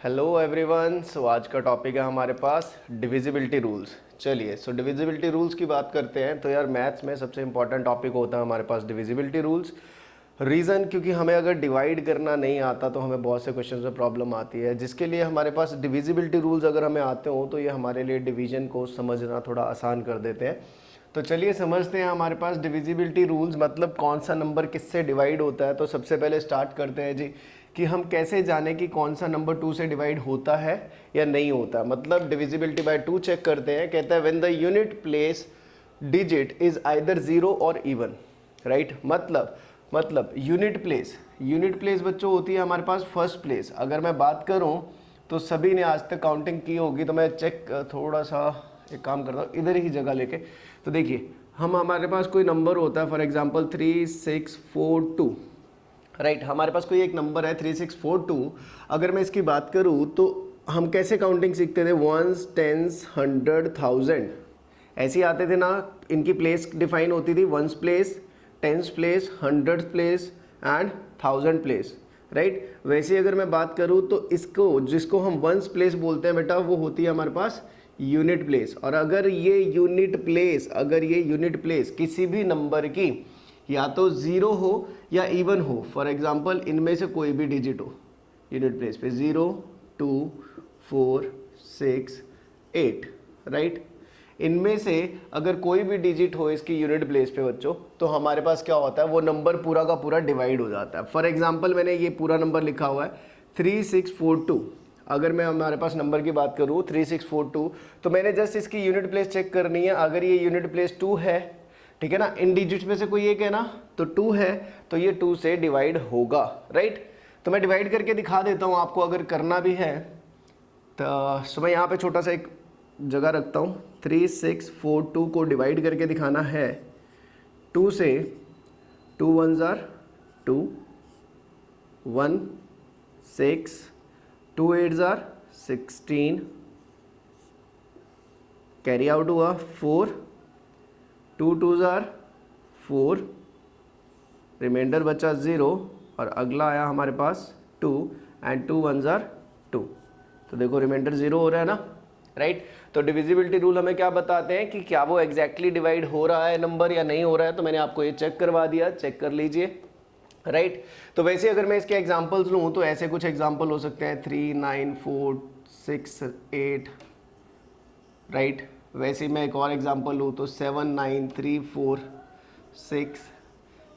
Hello everyone. सो आज का topic है हमारे पास डिविजिबिलिटी रूल्स। चलिए डिविजिबिलिटी रूल्स की बात करते हैं। तो यार मैथ्स में सबसे इंपॉर्टेंट टॉपिक होता है हमारे पास डिविजिबिलिटी रूल्स। रीज़न क्योंकि हमें अगर डिवाइड करना नहीं आता तो हमें बहुत से क्वेश्चंस में प्रॉब्लम आती है, जिसके लिए हमारे पास डिविजिबिलिटी रूल्स अगर हमें आते हो तो ये हमारे लिए डिवीजन को समझना थोड़ा आसान कर देते हैं। तो चलिए समझते हैं हमारे पास डिविजिबिलिटी रूल्स मतलब कौन सा नंबर किससे डिवाइड होता है। तो सबसे पहले स्टार्ट करते हैं जी कि हम कैसे जाने कि कौन सा नंबर 2 से डिवाइड होता है या नहीं होता। मतलब डिविजिबिलिटी बाय 2 चेक करते हैं। कहता है when the unit place digit is either 0 और इवन, राइट। मतलब यूनिट प्लेस बच्चों होती है हमारे पास फर्स्ट प्लेस। अगर मैं बात करूं तो सभी ने आज तक काउंटिंग की होगी, तो मैं चेक थोड़ा सा एक काम करता हूँ इधर ही जगह लेके। तो देखिए हमारे पास कोई नंबर होता है, फॉर एग्जांपल 3642, राइट। हमारे पास कोई एक नंबर है 3642। अगर मैं इसकी बात करूँ तो हम कैसे काउंटिंग सीखते थे, वंस, टेंस, 100, 1000 ऐसे ही आते थे ना। इनकी प्लेस डिफाइन होती थी, ones place, tens place, 100 place and 1000 place, right. वैसे अगर मैं बात करूँ तो इसको जिसको हम वंस प्लेस बोलते हैं बेटा, वो होती है हमारे पास यूनिट प्लेस। और अगर ये यूनिट प्लेस किसी भी नंबर की या तो 0 हो या इवन हो, फॉर एग्जांपल इनमें से कोई भी डिजिट हो यूनिट प्लेस पे, 0, 2, 4, 6, 8, राइट। इनमें से अगर कोई भी डिजिट हो इसकी यूनिट प्लेस पे बच्चों, तो हमारे पास क्या होता है, वो नंबर पूरा का पूरा डिवाइड हो जाता है। फॉर एग्जांपल मैंने ये पूरा नंबर लिखा हुआ है 3642। अगर मैं हमारे पास नंबर की बात करूँ 3642, तो मैंने जस्ट इसकी यूनिट प्लेस चेक करनी है। अगर ये यूनिट प्लेस 2 है, ठीक है ना, इन डिजिट्स में से कोई एक है ना, तो 2 है, तो ये 2 से डिवाइड होगा, राइट। तो मैं डिवाइड करके दिखा देता हूँ आपको, अगर करना भी है तो मैं यहाँ पे छोटा सा एक जगह रखता हूँ। 3642 को डिवाइड करके दिखाना है 2 से। 2 1s are 2, 1 6, 2 8s are 16, carry out हुआ 4, 2 2s are 4, रिमाइंडर बचा 0, और अगला आया हमारे पास 2 एंड 2 1s are 2। तो देखो रिमाइंडर 0 हो रहा है ना, राइट। तो डिविजिबिलिटी रूल हमें क्या बताते हैं कि क्या वो एग्जैक्टली डिवाइड हो रहा है नंबर या नहीं हो रहा है। तो मैंने आपको ये चेक करवा दिया, चेक कर लीजिए, राइट। तो वैसे अगर मैं इसके एग्जांपल्स लूँ तो ऐसे कुछ एग्जांपल हो सकते हैं 3 9 4 6 8, राइट। वैसे मैं एक और एग्जांपल लूँ तो 7 9 3 4 6।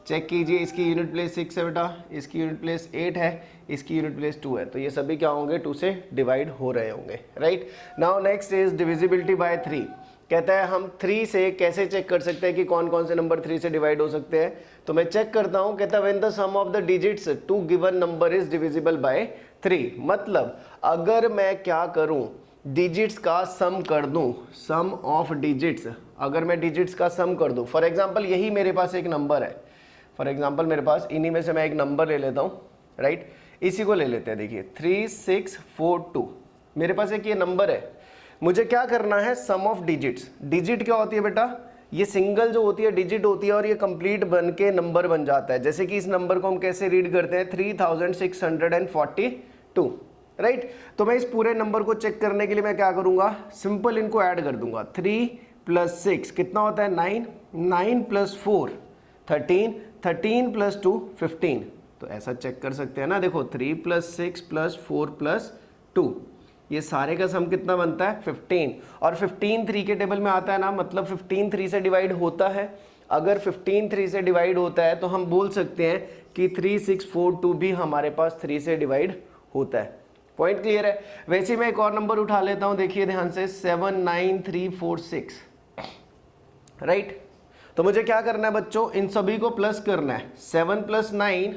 चेक कीजिए, इसकी यूनिट प्लेस 6 है बेटा, इसकी यूनिट प्लेस 8 है, इसकी यूनिट प्लेस 2 है। तो ये सभी क्या होंगे, 2 से डिवाइड हो रहे होंगे, right. Now next is divisibility bye 3। कहता है हम 3 से कैसे चेक कर सकते हैं कि कौन कौन से नंबर 3 से डिवाइड हो सकते हैं। तो मैं चेक करता हूँ। कहता है when the sum of the digits to given number is divisible by 3। मतलब अगर मैं क्या करूँ, डिजिट्स का सम कर दूं, सम ऑफ डिजिट्स, अगर मैं डिजिट्स का सम कर दूं, फॉर एग्जांपल यही मेरे पास एक नंबर है, फॉर एग्जांपल मेरे पास इन्हीं में से मैं एक नंबर ले लेता हूं, राइट। इसी को ले लेते हैं, देखिए 3642 मेरे पास एक ये नंबर है। मुझे क्या करना है, सम ऑफ डिजिट्स। डिजिट क्या होती है बेटा, ये सिंगल जो होती है डिजिट होती है और ये कंप्लीट बन के नंबर बन जाता है। जैसे कि इस नंबर को हम कैसे रीड करते हैं, 3642, राइट। तो मैं इस पूरे नंबर को चेक करने के लिए मैं क्या करूंगा, सिंपल इनको ऐड कर दूंगा। 3 + 6 कितना होता है, 9, 9 + 4 13, 13 + 2 15। तो ऐसा चेक कर सकते हैं ना, देखो 3 + 6 + 4 + 2, ये सारे का सम कितना बनता है 15। और 15 3 के टेबल में आता है ना, मतलब 15 3 से डिवाइड होता है। अगर 15 3 से डिवाइड होता है तो हम बोल सकते हैं कि 3642 भी हमारे पास 3 से डिवाइड होता है। पॉइंट क्लियर है। वैसे मैं एक और नंबर उठा लेता हूं, देखिए ध्यान से 79346, राइट। तो मुझे क्या करना है बच्चों, इन सभी को प्लस करना है। 7 + 9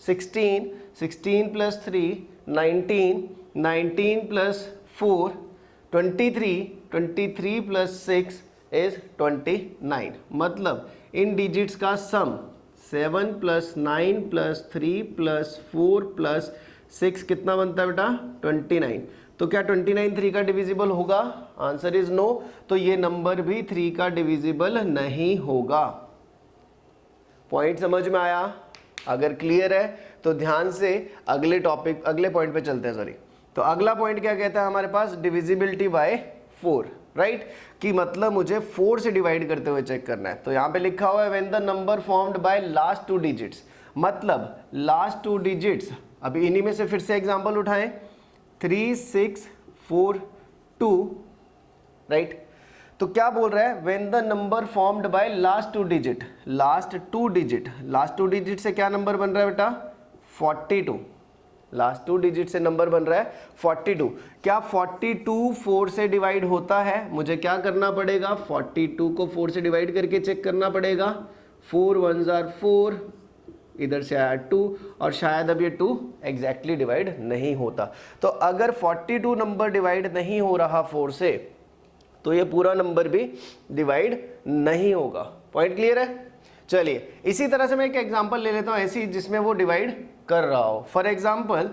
16, 16 + 3 19, 19 + 4 23, 23 + 6 इज 29। मतलब इन डिजिट्स का सम 7 + 9 + 3 + 4 + 6 कितना बनता है बेटा, 29। तो क्या 29 3 का डिविजिबल होगा, आंसर इज नो। तो ये नंबर भी 3 का डिविजिबल नहीं होगा। पॉइंट समझ में आया? अगर क्लियर है तो ध्यान से अगले पॉइंट पे चलते हैं। सॉरी, तो अगला पॉइंट क्या कहता है हमारे पास, डिविजिबिलिटी बाय 4, राइट, कि मतलब मुझे 4 से डिवाइड करते हुए चेक करना है। तो यहाँ पे लिखा हुआ है when the number formed by last 2 digits, मतलब लास्ट 2 डिजिट्स, अभी इन्हीं में से फिर से एग्जांपल उठाएं, 3 6 4 2, राइट। तो क्या बोल रहा है, when the number formed by last 2 digit, last 2 digit से क्या नंबर बन रहा है बेटा, 42, लास्ट 2 डिजिट से नंबर बन रहा है 42। क्या 42 4 से डिवाइड होता है, मुझे क्या करना पड़ेगा, 42 को 4 से डिवाइड करके चेक करना पड़ेगा, 4 1s are 4, इधर से आया 2, और शायद अब ये 2 एग्जैक्टली डिवाइड नहीं होता। तो अगर 42 नंबर डिवाइड नहीं हो रहा 4 से, तो ये पूरा नंबर भी डिवाइड नहीं होगा। पॉइंट क्लियर है। चलिए इसी तरह से मैं एक एग्जांपल ले लेता हूं ऐसी जिसमें वो डिवाइड कर रहा हो। फॉर एग्जांपल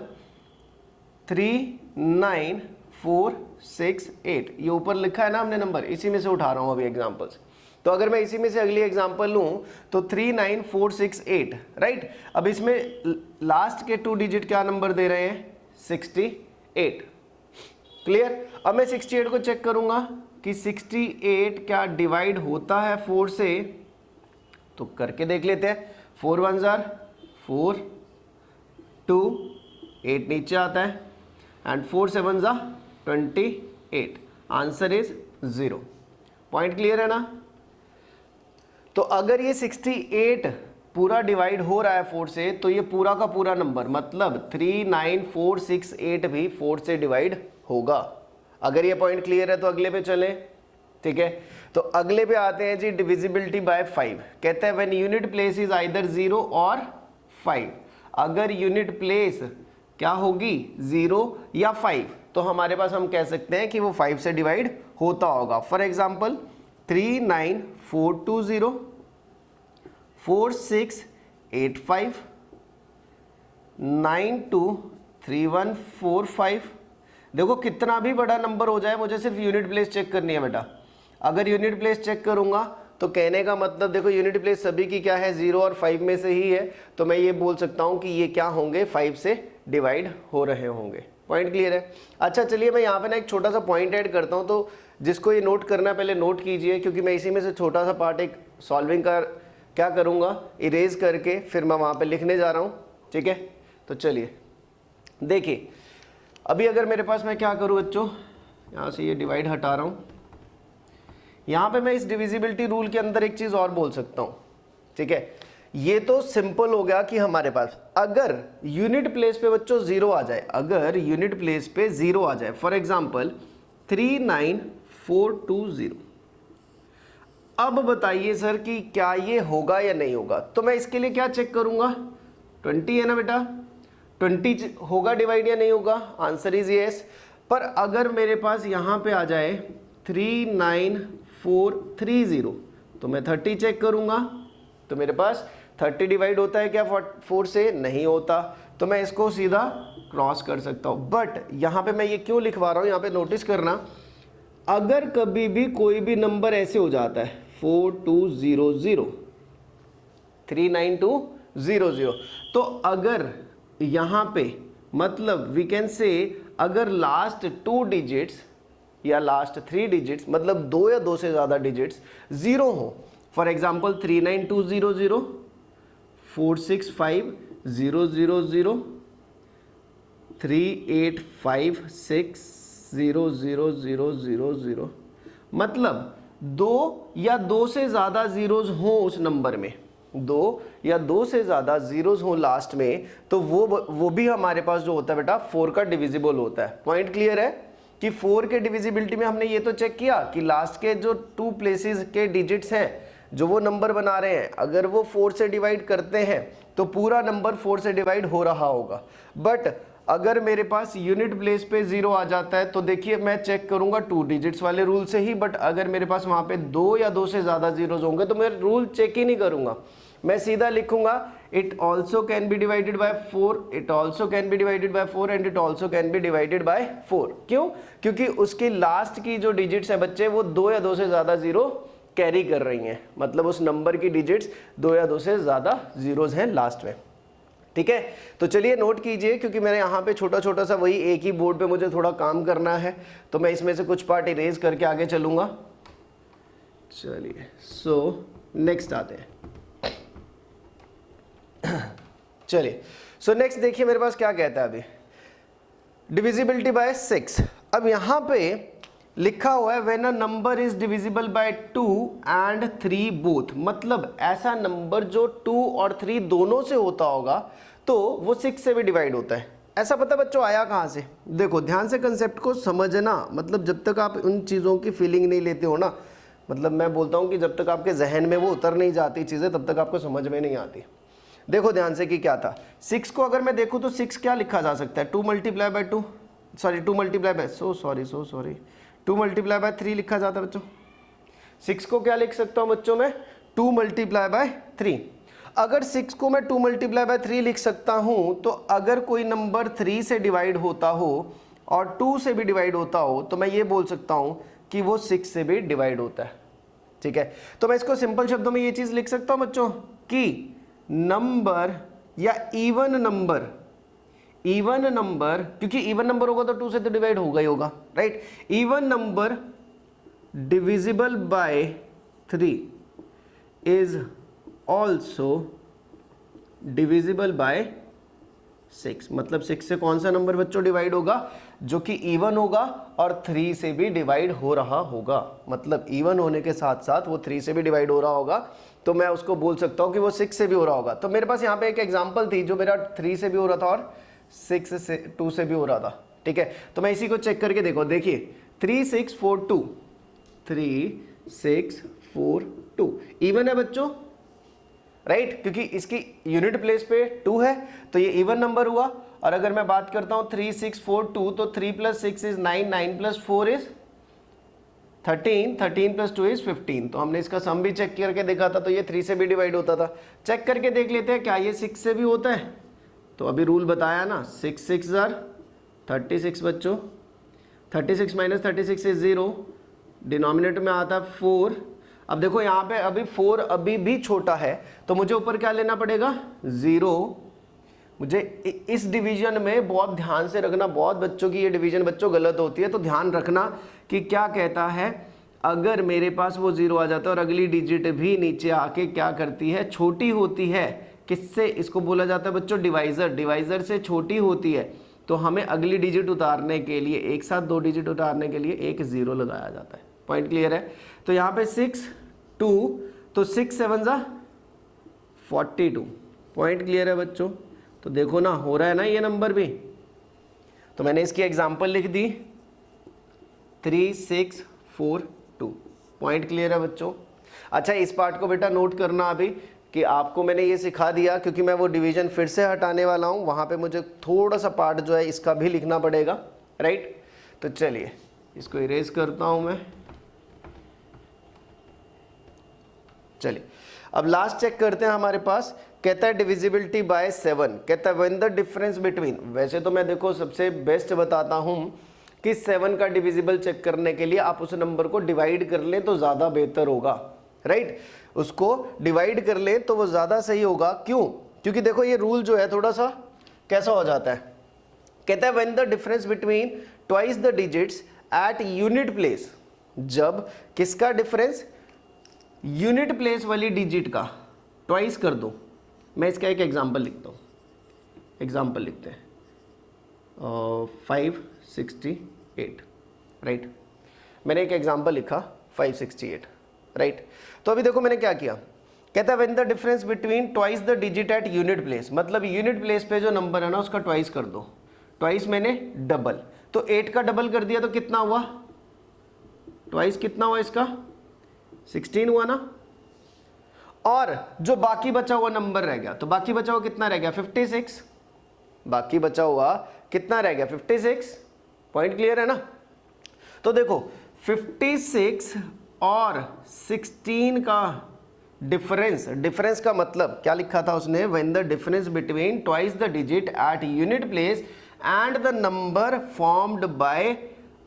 3 9 4 6 8, ये ऊपर लिखा है ना हमने नंबर, इसी में से उठा रहा हूं अभी एग्जांपल्स। तो अगर मैं इसी में से अगली एग्जांपल लूं तो 3 9 4 6 8, राइट। अब इसमें लास्ट के 2 डिजिट क्या नंबर दे रहे हैं, 68, क्लियर। अब मैं 68 को चेक करूंगा कि 68 क्या डिवाइड होता है 4 से, तो करके देख लेते हैं। 4 1s are 4, 2 8 नीचे आता है, and 4 7s are 28, answer is 0। Point clear है ना। तो अगर ये 68 पूरा डिवाइड हो रहा है 4 से, तो ये पूरा का पूरा नंबर मतलब 3 9 4 6 8 भी 4 से डिवाइड होगा। अगर ये पॉइंट क्लियर है तो अगले पे चलें, ठीक है। तो अगले पे आते हैं जी, डिविजिबिलिटी बाय 5। कहते हैं when unit place is either 0 और 5, अगर यूनिट प्लेस क्या होगी 0 या 5, तो हमारे पास हम कह सकते हैं कि वो 5 से डिवाइड होता होगा। For example 3 9 4 2 0, 4 6 8 5, 9 2 3 1 4 5। देखो कितना भी बड़ा नंबर हो जाए, मुझे सिर्फ यूनिट प्लेस चेक करनी है बेटा। अगर यूनिट प्लेस चेक करूंगा तो कहने का मतलब देखो यूनिट प्लेस सभी की क्या है, 0 और 5 में से ही है, तो मैं ये बोल सकता हूँ कि ये क्या होंगे, 5 से डिवाइड हो रहे होंगे। पॉइंट क्लियर है। अच्छा चलिए मैं यहाँ पे ना एक छोटा सा पॉइंट ऐड करता हूँ, तो जिसको ये नोट करना है पहले नोट कीजिए, क्योंकि मैं इसी में से छोटा सा पार्ट एक सॉल्विंग का क्या करूँगा, इरेज करके फिर मैं वहाँ पर लिखने जा रहा हूँ, ठीक है। तो चलिए देखिए, अभी अगर मेरे पास मैं क्या करूँ बच्चों, यहाँ से ये डिवाइड हटा रहा हूँ, यहाँ पे मैं इस डिविजिबिलिटी रूल के अंदर एक चीज़ और बोल सकता हूँ, ठीक है। ये तो सिंपल हो गया कि हमारे पास अगर यूनिट प्लेस पे बच्चों 0 आ जाए, अगर यूनिट प्लेस पे 0 आ जाए, फॉर एग्जांपल 3 9 4 2 0, अब बताइए सर कि क्या ये होगा या नहीं होगा। तो मैं इसके लिए क्या चेक करूँगा, 20 है ना बेटा, 20 होगा डिवाइड या नहीं होगा, आंसर इज यस। पर अगर मेरे पास यहाँ पे आ जाए 3 9 4 3 0, तो मैं 30 चेक करूँगा, तो मेरे पास 30 डिवाइड होता है क्या 4 से, नहीं होता, तो मैं इसको सीधा क्रॉस कर सकता हूँ। बट यहाँ पे मैं ये क्यों लिखवा रहा हूँ, यहाँ पे नोटिस करना, अगर कभी भी कोई भी नंबर ऐसे हो जाता है 4 2 0 0, 3 9 2 0 0, तो अगर यहाँ पे मतलब वी कैन से अगर लास्ट 2 डिजिट्स या लास्ट 3 डिजिट्स मतलब 2 या 2 से ज़्यादा डिजिट्स 0 हो, फॉर एग्जांपल 3 9 2 0 0, 4 6 5 0 0 0, 3 8 5 6 0 0 0 0 0, मतलब 2 या 2 से ज़्यादा ज़ीरोज़ हों उस नंबर में, 2 या 2 से ज़्यादा ज़ीरोज़ हों लास्ट में, तो वो भी हमारे पास जो होता है बेटा 4 का डिविजिबल होता है। पॉइंट क्लियर है कि 4 के डिविजिबिलिटी में हमने ये तो चेक किया कि लास्ट के जो 2 प्लेसेस के डिजिट्स हैं जो वो नंबर बना रहे हैं, अगर वो 4 से डिवाइड करते हैं तो पूरा नंबर 4 से डिवाइड हो रहा होगा। बट अगर मेरे पास यूनिट प्लेस पे 0 आ जाता है तो देखिए मैं चेक करूंगा 2 डिजिट्स वाले रूल से ही, बट अगर मेरे पास वहाँ पे 2 या 2 से ज़्यादा जीरोज होंगे तो मैं रूल चेक ही नहीं करूंगा, मैं सीधा लिखूंगा it also can be divided bye 4, it also can be divided bye 4 and it also can be divided bye 4। क्यों? क्योंकि उसकी लास्ट की जो डिजिट्स है बच्चे वो 2 या 2 से ज़्यादा जीरो कैरी कर रही हैं, मतलब उस नंबर की डिजिट्स 2 या 2 से ज़्यादा जीरोज हैं लास्ट में। ठीक है, तो चलिए नोट कीजिए, क्योंकि मेरे यहाँ पे छोटा छोटा सा वही एक ही बोर्ड पे मुझे थोड़ा काम करना है, तो मैं इसमें से कुछ पार्ट इरेज करके आगे चलूँगा। चलिए सो नेक्स्ट आते हैं। चलिए सो नेक्स्ट देखिए मेरे पास क्या कहता है अभी, डिविजिबिलिटी बाय 6। अब यहाँ पे लिखा हुआ है when a number is divisible bye 2 and 3 both, मतलब ऐसा नंबर जो 2 और 3 दोनों से होता होगा तो वो 6 से भी डिवाइड होता है। ऐसा पता बच्चों आया कहाँ से? देखो ध्यान से कंसेप्ट को समझना, मतलब जब तक आप उन चीज़ों की फीलिंग नहीं लेते हो ना, मतलब मैं बोलता हूँ कि जब तक आपके जहन में वो उतर नहीं जाती चीज़ें तब तक आपको समझ में नहीं आती। देखो ध्यान से कि क्या था, 6 को अगर मैं देखूँ तो 6 क्या लिखा जा सकता है, 2 मल्टीप्लाई बाय 2 3 लिखा जाता है बच्चों। 6 को क्या लिख सकता हूँ बच्चों में, 2 मल्टीप्लाई बाय 3। अगर 6 को मैं 2 मल्टीप्लाई बाय 3 लिख सकता हूँ, तो अगर कोई नंबर 3 से डिवाइड होता हो और 2 से भी डिवाइड होता हो तो मैं ये बोल सकता हूँ कि वो 6 से भी डिवाइड होता है। ठीक है, तो मैं इसको सिंपल शब्दों में ये चीज़ लिख सकता हूँ बच्चों कि नंबर या इवन नंबर, क्योंकि इवन नंबर होगा तो 2 से तो डिवाइड होगा ही होगा, right. Even number divisible by 3 is also divisible by 6, मतलब 6 से कौन सा नंबर बच्चों डिवाइड होगा, जो कि इवन होगा और 3 से भी डिवाइड हो रहा होगा, मतलब इवन होने के साथ साथ वो 3 से भी डिवाइड हो रहा होगा, तो मैं उसको बोल सकता हूँ कि वो 6 से भी हो रहा होगा। तो मेरे पास यहाँ पे एक एग्जांपल थी जो मेरा 3 से भी हो रहा था और 2 से भी हो रहा था। ठीक है, तो मैं इसी को चेक करके देखिए 3 6 4 2 इवन है बच्चों, राइट, क्योंकि इसकी यूनिट प्लेस पे 2 है तो ये इवन नंबर हुआ। और अगर मैं बात करता हूँ 3 6 4 2 तो 3 + 6 इज 9, 9 + 4 इज 13, 13 + 2 इज 15। तो हमने इसका सम भी चेक करके देखा था, तो ये 3 से भी डिवाइड होता था। चेक करके देख लेते हैं क्या ये 6 से भी होता है। तो अभी रूल बताया ना, 6 6 36 बच्चों, 36 - 36 इज 0, डिनोमिनेटर में आता है 4। अब देखो यहाँ पे अभी 4 अभी भी छोटा है, तो मुझे ऊपर क्या लेना पड़ेगा, 0। मुझे इस डिवीजन में बहुत ध्यान से रखना, बहुत बच्चों की ये डिवीजन बच्चों गलत होती है, तो ध्यान रखना कि क्या कहता है, अगर मेरे पास वो 0 आ जाता है और अगली डिजिट भी नीचे आके क्या करती है, छोटी होती है, किससे, इसको बोला जाता है बच्चों डिवाइज़र, डिवाइज़र से छोटी होती है, तो हमें अगली डिजिट उतारने के लिए, एक साथ 2 डिजिट उतारने के लिए एक 0 लगाया जाता है। पॉइंट क्लियर है? तो यहाँ पे 6 2, तो 6 7 42। पॉइंट क्लियर है बच्चों? तो देखो ना, हो रहा है ना ये नंबर भी। तो मैंने इसकी एग्जांपल लिख दी 3 6 4 2। पॉइंट क्लियर है बच्चों? अच्छा, इस पार्ट को बेटा नोट करना अभी कि आपको मैंने ये सिखा दिया, क्योंकि मैं वो डिवीजन फिर से हटाने वाला हूँ, वहाँ पे मुझे थोड़ा सा पार्ट जो है इसका भी लिखना पड़ेगा, राइट। तो चलिए इसको इरेज करता हूँ मैं। चलिए अब लास्ट चेक करते हैं। हमारे पास कहता है डिविजिबिलिटी बाय 7, कहता है व्हेन द डिफरेंस बिटवीन, वैसे तो मैं देखो सबसे बेस्ट बताता हूं कि 7 का डिविजिबल चेक करने के लिए आप उस नंबर को डिवाइड कर लें तो ज़्यादा बेहतर होगा, राइट। उसको डिवाइड कर लें तो वो ज़्यादा सही होगा। क्यों? क्योंकि देखो ये रूल जो है थोड़ा सा कैसा हो जाता है, कहता है when the difference between twice the digits at unit place, जब किसका डिफरेंस, यूनिट प्लेस वाली डिजिट का ट्वाइस कर दो। मैं इसका एक एग्जांपल लिखता हूँ, एग्जांपल लिखते हैं 568, राइट। मैंने एक एग्जांपल लिखा 568, राइट। तो अभी देखो मैंने क्या किया, कहता है when the difference between twice the digit at unit place, मतलब यूनिट प्लेस पे जो नंबर है ना उसका ट्वाइस कर दो। ट्वाइस मैंने डबल, तो 8 का डबल कर दिया तो कितना हुआ, ट्वाइस कितना हुआ इसका, 16 हुआ ना। और जो बाकी बचा हुआ नंबर रह गया, तो बाकी बचा हुआ कितना रह गया, 56। बाकी बचा हुआ कितना रह गया, 56। पॉइंट क्लियर है ना? तो देखो 56 और 16 का डिफरेंस, डिफरेंस का मतलब क्या लिखा था उसने, when the difference between twice the digit at unit place and the number formed by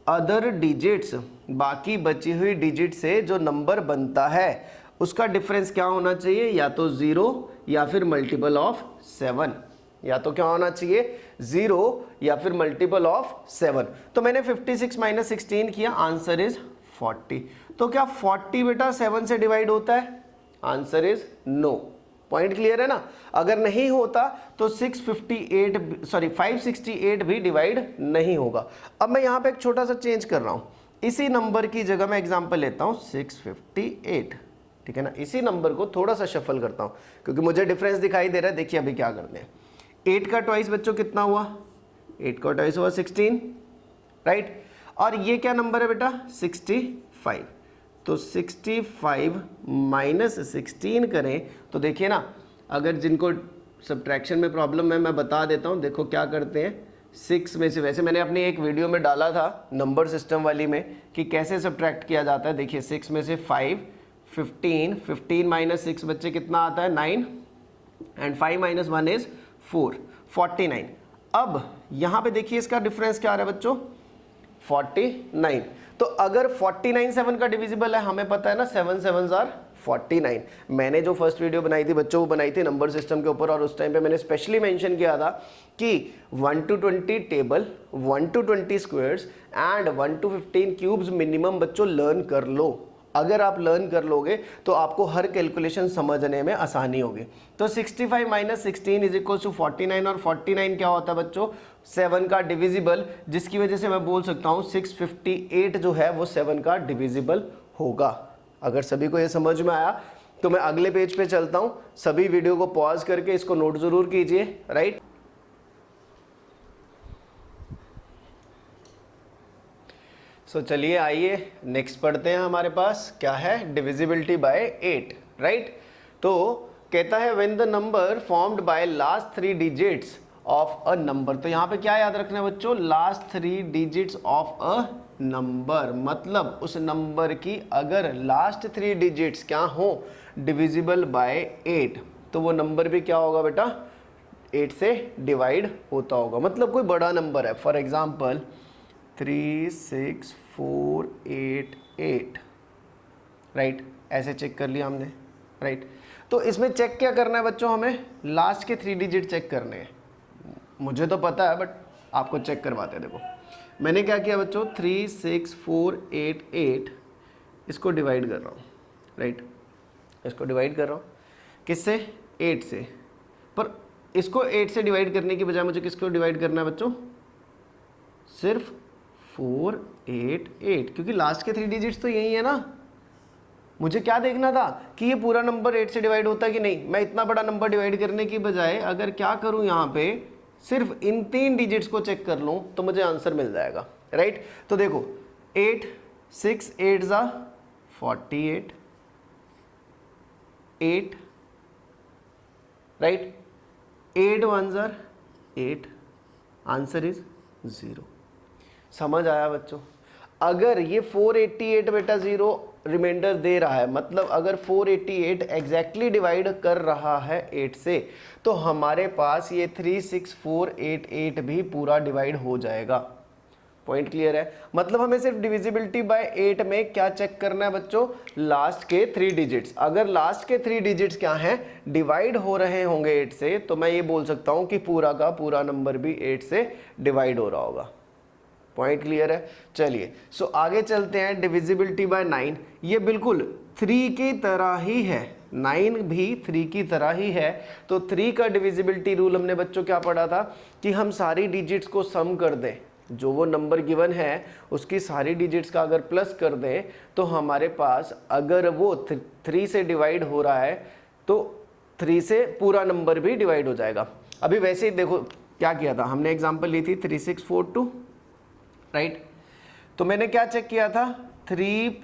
other digits, बाकी बची हुई डिजिट से जो नंबर बनता है उसका डिफरेंस क्या होना चाहिए, या तो 0 या फिर मल्टीपल ऑफ 7। या तो क्या होना चाहिए 0 या फिर मल्टीपल ऑफ 7। तो मैंने 56 माइनस 16 किया, आंसर इज 40। तो क्या 40 बेटा 7 से डिवाइड होता है? Answer is no. Point clear है ना? अगर नहीं होता तो 568 भी डिवाइड नहीं होगा। अब मैं यहां पे एक छोटा सा चेंज कर रहा हूं, इसी नंबर की जगह मैं एग्जांपल लेता हूं 658, ठीक है ना। इसी नंबर को थोड़ा सा शफल करता हूं क्योंकि मुझे डिफरेंस दिखाई दे रहा है। देखिए अभी क्या करते हैं, 8 का ट्वाइस बच्चों कितना हुआ? 8 का ट्वाइस हुआ 16, राइट। और ये क्या नंबर है बेटा? 65। तो 65 माइनस 16 करें तो देखिए ना, अगर जिनको सब्ट्रैक्शन में प्रॉब्लम है मैं बता देता हूँ। देखो क्या करते हैं, 6 में से, वैसे मैंने अपनी एक वीडियो में डाला था नंबर सिस्टम वाली में कि कैसे सब्ट्रैक्ट किया जाता है। देखिए 6 में से 5, 15 माइनस 6 बच्चे कितना आता है? 9, एंड 5 माइनस 1 इज 4, 49। अब यहाँ पे देखिए इसका डिफरेंस क्या आ रहा है बच्चों? 49। तो अगर 49 7 का डिविजिबल है, हमें पता है ना 7 7s आर 49। मैंने जो फर्स्ट वीडियो बनाई थी बच्चों, वो बनाई थी नंबर सिस्टम के ऊपर, और उस टाइम पे मैंने स्पेशली मेंशन किया था कि 1 to 20 table, 1 to 20 squares and 1 to 15 cubes minimum बच्चों लर्न कर लो। अगर आप लर्न कर लोगे तो आपको हर कैलकुलेशन समझने में आसानी होगी। तो 65 माइनस 16 इज इक्वल टू 49, और 49 क्या होता है बच्चों? 7 का डिविजिबल, जिसकी वजह से मैं बोल सकता हूँ 658 जो है वो 7 का डिविजिबल होगा। अगर सभी को ये समझ में आया तो मैं अगले पेज पे चलता हूँ। सभी वीडियो को पॉज करके इसको नोट जरूर कीजिए, राइट। सो चलिए आइए नेक्स्ट पढ़ते हैं। हमारे पास क्या है? Divisibility bye 8, right. तो कहता है when the number formed by last 3 digits of a number. तो यहाँ पे क्या याद रखना है बच्चों? Last 3 digits of a number, मतलब उस नंबर की अगर लास्ट 3 डिजिट्स क्या हो? डिविजिबल बाय 8, तो वो नंबर भी क्या होगा बेटा? 8 से डिवाइड होता होगा। मतलब कोई बड़ा नंबर है, फॉर एग्जाम्पल 36488, राइट। ऐसे चेक कर लिया हमने, राइट। तो इसमें चेक क्या करना है बच्चों? हमें लास्ट के 3 डिजिट चेक करने हैं। मुझे तो पता है बट आपको चेक करवाते हैं। देखो मैंने क्या किया बच्चों, 36488 इसको डिवाइड कर रहा हूँ, राइट। इसको डिवाइड कर रहा हूँ किससे? 8 से। पर इसको 8 से डिवाइड करने की बजाय मुझे किसको डिवाइड करना है बच्चों? सिर्फ 488, क्योंकि लास्ट के 3 डिजिट्स तो यही है ना। मुझे क्या देखना था कि ये पूरा नंबर 8 से डिवाइड होता है कि नहीं। मैं इतना बड़ा नंबर डिवाइड करने की बजाय अगर क्या करूं, यहाँ पे सिर्फ इन 3 डिजिट्स को चेक कर लूं तो मुझे आंसर मिल जाएगा, राइट। तो देखो 8 6 8 जा 48, 8, राइट। 8 1 जा 8, आंसर इज 0। समझ आया बच्चों? अगर ये 488 बेटा 0 रिमाइंडर दे रहा है, मतलब अगर 488 एग्जैक्टली डिवाइड कर रहा है 8 से, तो हमारे पास ये 36488 भी पूरा डिवाइड हो जाएगा। पॉइंट क्लियर है? मतलब हमें सिर्फ डिविजिबिलिटी बाय 8 में क्या चेक करना है बच्चों? लास्ट के 3 डिजिट्स। अगर लास्ट के 3 डिजिट्स क्या हैं? डिवाइड हो रहे होंगे 8 से, तो मैं ये बोल सकता हूं कि पूरा का पूरा नंबर भी 8 से डिवाइड हो रहा होगा। पॉइंट क्लियर है? चलिए सो आगे चलते हैं। डिविजिबिलिटी बाय 9, ये बिल्कुल 3 की तरह ही है, 9 भी 3 की तरह ही है। तो 3 का डिविजिबिलिटी रूल हमने बच्चों क्या पढ़ा था कि हम सारी डिजिट्स को सम कर दें, जो वो नंबर गिवन है उसकी सारी डिजिट्स का अगर प्लस कर दें तो हमारे पास अगर वो 3 से डिवाइड हो रहा है तो 3 से पूरा नंबर भी डिवाइड हो जाएगा। अभी वैसे ही देखो क्या किया था हमने, एग्जांपल ली थी 3642, राइट। तो मैंने क्या चेक किया था? 3 +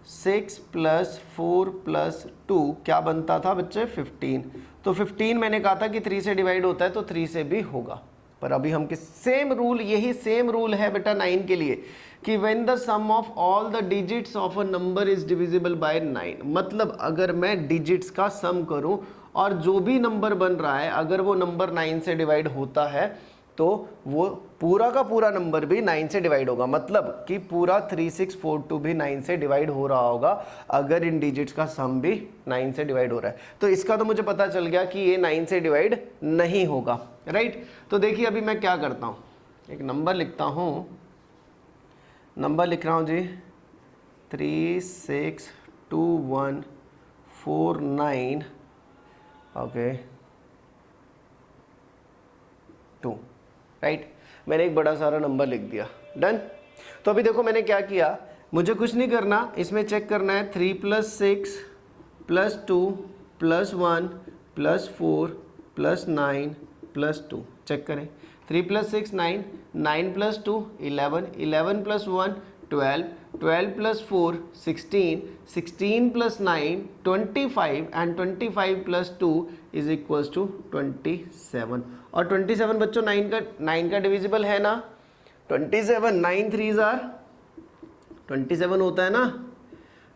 6 + 4 + 2 क्या बनता था बच्चे? 15। तो 15 मैंने कहा था कि 3 से डिवाइड होता है तो 3 से भी होगा। पर अभी हम किस सेम रूल, यही सेम रूल है बेटा 9 के लिए कि when the sum of all the digits of a number is divisible by 9, मतलब अगर मैं डिजिट्स का सम करूं और जो भी नंबर बन रहा है अगर वो नंबर 9 से डिवाइड होता है तो वो पूरा का पूरा नंबर भी 9 से डिवाइड होगा, मतलब कि पूरा 3642 भी 9 से डिवाइड हो रहा होगा अगर इन डिजिट्स का सम भी 9 से डिवाइड हो रहा है। तो इसका तो मुझे पता चल गया कि ये 9 से डिवाइड नहीं होगा, राइट। तो देखिए अभी मैं क्या करता हूँ, एक नंबर लिखता हूँ, नंबर लिख रहा हूँ जी 362149 ओके 2, राइट। मैंने एक बड़ा सारा नंबर लिख दिया, डन। तो अभी देखो मैंने क्या किया, मुझे कुछ नहीं करना, इसमें चेक करना है 3 + 6 + 2 + 1 + 4 + 9 + 2, चेक करें। 3 + 6 9, 9 + 2 11, 11 + 1 12, 12 + 4 16, 16 + 9 25 and 25 + 2 is equals to 27। और 27 बच्चों 9 का डिविजिबल है ना, 27 9 3s are 27 होता है ना।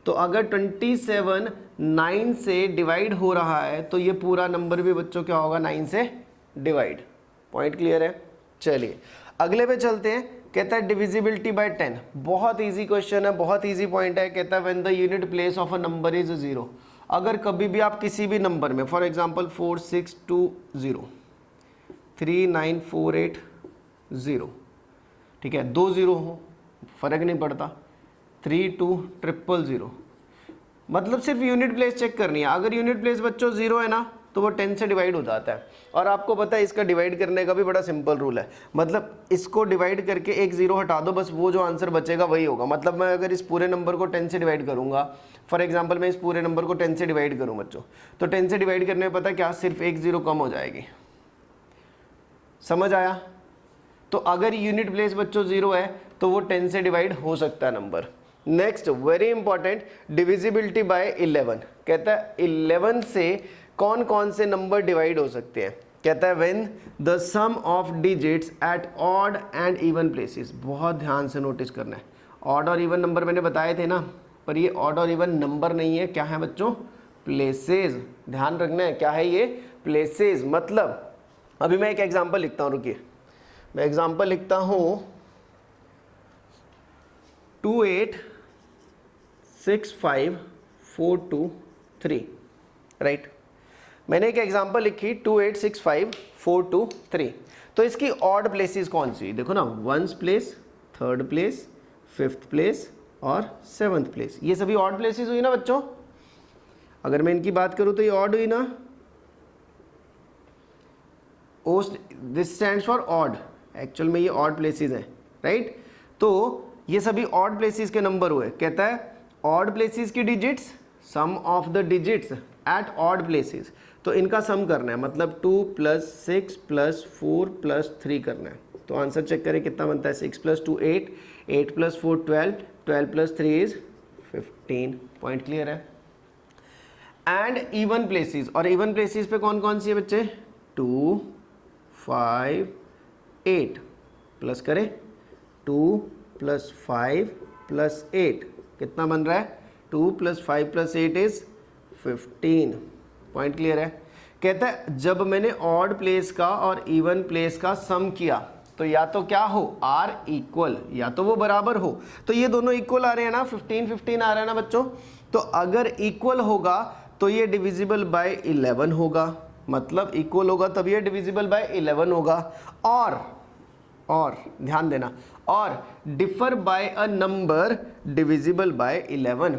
तो अगर 27 9 से डिवाइड हो रहा है तो ये पूरा नंबर भी बच्चों क्या होगा, 9 से डिवाइड। पॉइंट क्लियर है। चलिए अगले पे चलते हैं। कहता है डिविजिबिलिटी बाय 10, बहुत इजी क्वेश्चन है, बहुत इजी पॉइंट है। कहता है when the unit place of a number is 0, अगर कभी भी आप किसी भी नंबर में, फॉर एग्जांपल 4620 39480, ठीक है, 2 0 हो फर्क नहीं पड़ता, 32000, मतलब सिर्फ यूनिट प्लेस चेक करनी है। अगर यूनिट प्लेस बच्चों 0 है ना तो वो 10 से डिवाइड हो जाता है। और आपको पता है इसका डिवाइड करने का भी बड़ा सिंपल रूल है, मतलब इसको डिवाइड करके एक 0 हटा दो, बस वो जो आंसर बचेगा वही होगा। मतलब मैं अगर इस पूरे नंबर को 10 से डिवाइड करूंगा, फॉर एग्जांपल मैं इस पूरे नंबर को 10 से डिवाइड करूं बच्चों, तो 10 से डिवाइड करने में पता क्या, सिर्फ एक 0 कम हो जाएगी। समझ आया। तो अगर यूनिट प्लेस बच्चों 0 है तो वो 10 से डिवाइड हो सकता है number. Next very important, divisibility bye 11। कहता है 11 से कौन कौन से नंबर डिवाइड हो सकते हैं। कहता है when the sum of digits at odd and even places. बहुत ध्यान से नोटिस करना है, ऑड और इवन नंबर मैंने बताए थे ना, पर ये ऑड और इवन नंबर नहीं है, क्या है बच्चों, प्लेसेस। ध्यान रखना है क्या है ये, प्लेसेस। मतलब अभी मैं एक एग्जांपल लिखता हूँ, रुकिए मैं एग्जांपल लिखता हूँ 2865423, राइट। मैंने एक एग्जांपल लिखी 2865423। तो इसकी ऑड प्लेसेस कौन सी, देखो ना, 1st place, 3rd place, 5th place और 7th प्लेस, ये सभी ऑड प्लेसेस हुई ना बच्चों। अगर मैं इनकी बात करूं तो ये ऑड हुई ना, this stands for odd, actual में ये ऑड प्लेसेस हैं, राइट। तो ये सभी ऑड प्लेसेस के नंबर हुए। कहता है ऑड प्लेसेस की digits, sum of the digits at odd places, तो इनका सम करना है, मतलब 2 + 6 + 4 + 3 करना है। तो आंसर चेक करें कितना बनता है, 6 + 2 8, 8 + 4 12, 12 + 3 is 15। पॉइंट क्लियर है। एंड इवन प्लेसेस, और इवन प्लेसेस पे कौन कौन सी है बच्चे, 2 5 8, प्लस करें 2 + 5 + 8, कितना बन रहा है, 2 + 5 + 8 is 15। पॉइंट क्लियर है। कहता है जब मैंने ऑड प्लेस का और इवन प्लेस का सम किया तो या तो क्या हो, आर इक्वल, या तो वो बराबर हो। तो ये दोनों इक्वल आ रहे हैं ना, 15 15 आ रहा है ना बच्चों। तो अगर इक्वल होगा तो ये डिविजिबल बाय 11 होगा, मतलब इक्वल होगा तब ये डिविजिबल बाय 11 होगा। और ध्यान देना, और differ by a number divisible by 11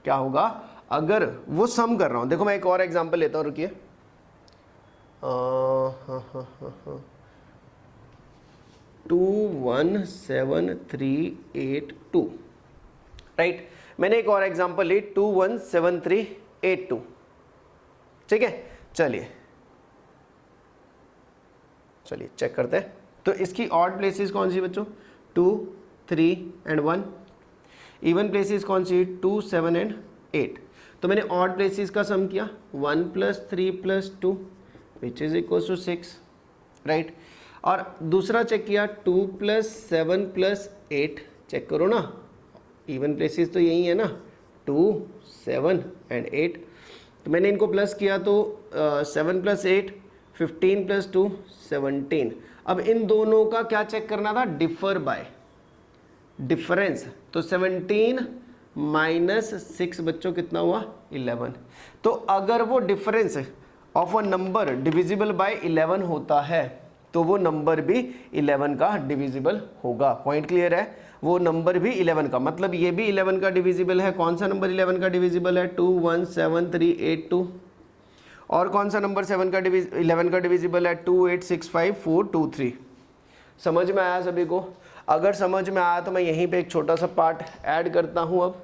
क्या होगा, अगर वो सम कर रहा हूं। देखो मैं एक और एग्जांपल लेता हूं, रुकिए 217382, राइट। मैंने एक और एग्जांपल ली 217382, ठीक है। चलिए चेक करते हैं। तो इसकी ऑड प्लेसेस कौन सी बच्चों, 2 3 and 1। इवन प्लेसेस कौन सी, 2 7 and 8। तो मैंने ऑड प्लेसेस का सम किया, 1 + 3 + 2 which is equal to 6, right. और दूसरा चेक किया 2 + 7 + 8, चेक करो ना, इवन प्लेसेस तो यही है ना, 2 7 and 8। तो मैंने इनको प्लस किया तो 7 + 8 15 + 2 17। अब इन दोनों का क्या चेक करना था, डिफर बाय डिफरेंस। तो 17 माइनस 6 बच्चों कितना हुआ, 11। तो अगर वो difference of a number divisible by 11 होता है तो वो नंबर भी 11 का डिविजिबल होगा। पॉइंट क्लियर है, वो नंबर भी 11 का, मतलब ये भी 11 का डिविजिबल है। कौन सा नंबर 11 का डिविजिबल है, 21738 और कौन सा नंबर 11 का डिविजिबल है, 2865423। समझ में आया सभी को? अगर समझ में आया तो मैं यहीं पे एक छोटा सा पार्ट ऐड करता हूँ अब,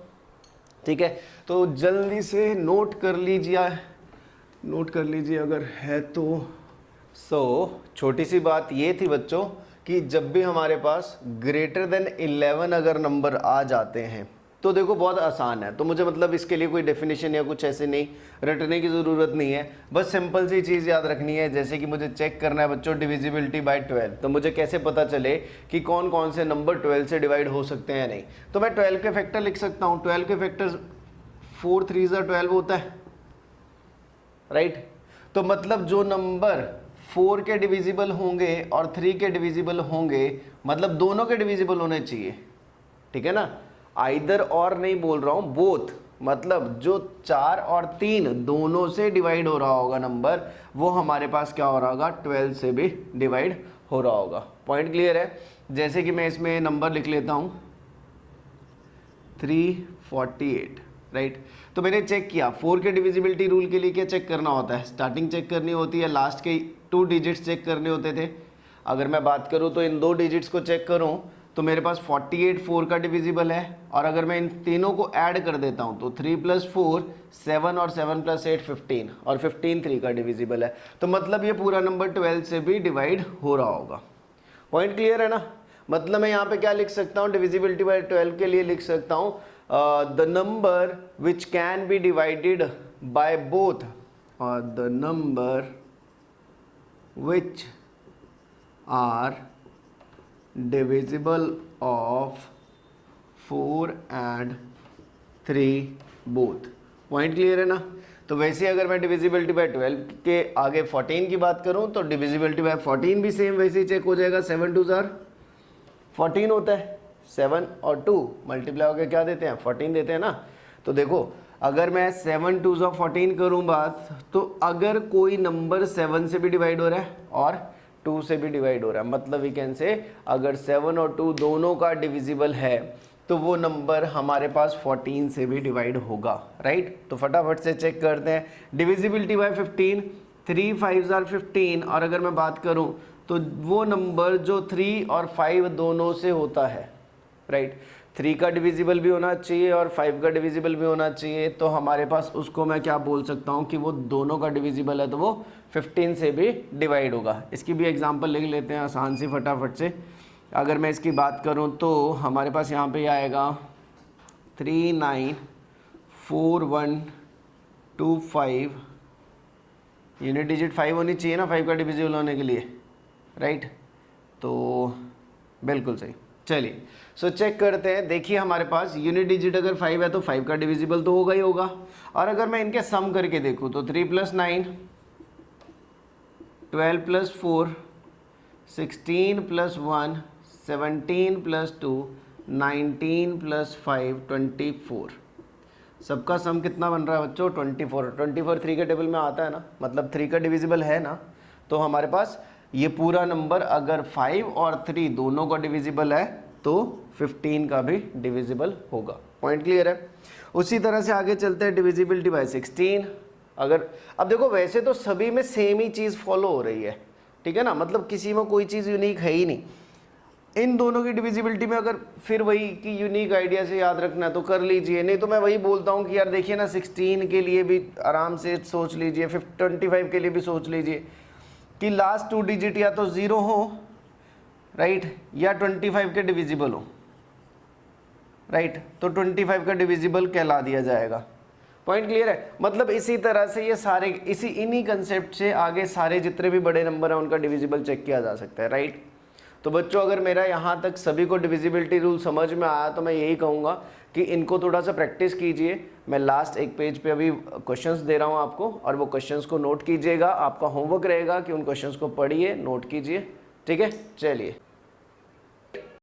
ठीक है? तो जल्दी से नोट कर लीजिए अगर है तो। छोटी सी बात ये थी बच्चों कि जब भी हमारे पास ग्रेटर देन 11 अगर नंबर आ जाते हैं तो देखो बहुत आसान है। तो मुझे मतलब इसके लिए कोई डेफिनेशन या कुछ ऐसे नहीं रटने की ज़रूरत नहीं है, बस सिंपल सी चीज़ याद रखनी है। जैसे कि मुझे चेक करना है बच्चों डिविजिबिलिटी बाय 12, तो मुझे कैसे पता चले कि कौन कौन से नंबर 12 से डिवाइड हो सकते हैं या नहीं। तो मैं 12 के फैक्टर लिख सकता हूँ। 12 के फैक्टर 4 3 12 होता है, राइट? तो मतलब जो नंबर 4 के डिविजिबल होंगे और 3 के डिविजिबल होंगे, मतलब दोनों के डिविजिबल होने चाहिए, ठीक है ना? आइदर और नहीं बोल रहा हूं, बोथ, मतलब जो 4 और 3 दोनों से डिवाइड हो रहा होगा नंबर, वो हमारे पास क्या हो रहा होगा, 12 से भी डिवाइड हो रहा होगा। पॉइंट क्लियर है? जैसे कि मैं इसमें नंबर लिख लेता हूं 348, राइट? तो मैंने चेक किया 4 के डिविजिबिलिटी रूल के लिए क्या चेक करना होता है, स्टार्टिंग चेक करनी होती है, लास्ट के 2 डिजिट्स चेक करने होते थे। अगर मैं बात करूं तो इन 2 डिजिट्स को चेक करूं तो मेरे पास 48 4 का डिविजिबल है, और अगर मैं इन तीनों को ऐड कर देता हूं तो 3 + 4 7 और 7 + 8 15, और 15 3 का डिविजिबल है। तो मतलब ये पूरा नंबर 12 से भी डिवाइड हो रहा होगा। पॉइंट क्लियर है ना? मतलब मैं यहाँ पे क्या लिख सकता हूँ, डिविजिबिलिटी बाय 12 के लिए लिख सकता हूँ the number which can be divided by both, और the number which are divisible of 4 and 3 both। Point clear है ना? तो वैसे अगर मैं डिविजिबिलिटी बाय 12 के आगे 14 की बात करूं तो डिविजिबिलिटी बाय 14 भी सेम वैसे ही चेक हो जाएगा। 7 2 14 होता है, 7 और 2 मल्टीप्लाई होकर क्या देते हैं, 14 देते हैं ना। तो देखो अगर मैं 7 2 14 करूं बात, तो अगर कोई नंबर 7 से भी डिवाइड हो रहा है और 2 से भी डिवाइड हो रहा है, मतलब वी कैन से अगर 7 और 2 दोनों का डिविजिबल है तो वो नंबर हमारे पास 14 से भी डिवाइड होगा, राइट? तो फटाफट से चेक करते हैं डिविजिबिलिटी बाय 15, 3 5 15, और अगर मैं बात करूं तो वो नंबर जो 3 और 5 दोनों से होता है, राइट? 3 का डिविजिबल भी होना चाहिए और 5 का डिविजिबल भी होना चाहिए, तो हमारे पास उसको मैं क्या बोल सकता हूँ कि वो दोनों का डिविजिबल है तो वो 15 से भी डिवाइड होगा। इसकी भी एग्जांपल लिख लेते हैं आसान सी फटाफट से। अगर मैं इसकी बात करूँ तो हमारे पास यहाँ पे आएगा 394125, यूनिट डिजिट 5 होनी चाहिए ना 5 का डिविजिबल होने के लिए, राइट? तो बिल्कुल सही। चलिए सो चेक करते हैं। देखिए हमारे पास यूनिट डिजिट अगर 5 है तो 5 का डिविजिबल तो होगा ही होगा, और अगर मैं इनके सम करके देखूँ तो 3 + 9 12 + 4 16 + 1 17 + 2 19 + 5 24, सबका सम कितना बन रहा है बच्चों, 24। 24 3 के टेबल में आता है ना, मतलब 3 का डिविजिबल है ना। तो हमारे पास ये पूरा नंबर अगर 5 और 3 दोनों का डिविजिबल है तो 15 का भी डिविजिबल होगा। पॉइंट क्लियर है? उसी तरह से आगे चलते हैं डिविजिबिलिटी बाय 16। अगर अब देखो वैसे तो सभी में सेम ही चीज़ फॉलो हो रही है, ठीक है ना, मतलब किसी में कोई चीज़ यूनिक है ही नहीं। इन दोनों की डिविजिबिलिटी में अगर फिर वही कि यूनिक आइडिया से याद रखना है तो कर लीजिए, नहीं तो मैं वही बोलता हूँ कि यार देखिए ना 16 के लिए भी आराम से सोच लीजिए, 25 के लिए भी सोच लीजिए कि लास्ट 2 डिजिट या तो 0 हो, राइट, या 25 के डिविजिबल हो, राइट? तो 25 का डिविजिबल कहला दिया जाएगा। पॉइंट क्लियर है? मतलब इसी तरह से ये सारे इन्हीं कंसेप्ट से आगे सारे जितने भी बड़े नंबर हैं उनका डिविजिबल चेक किया जा सकता है, राइट? तो बच्चों अगर मेरा यहाँ तक सभी को डिविजिबिलिटी रूल समझ में आया तो मैं यही कहूँगा कि इनको थोड़ा सा प्रैक्टिस कीजिए। मैं लास्ट एक पेज पे अभी क्वेश्चंस दे रहा हूँ आपको, और वो क्वेश्चंस को नोट कीजिएगा। आपका होमवर्क रहेगा कि उन क्वेश्चंस को पढ़िए, नोट कीजिए, ठीक है, चलिए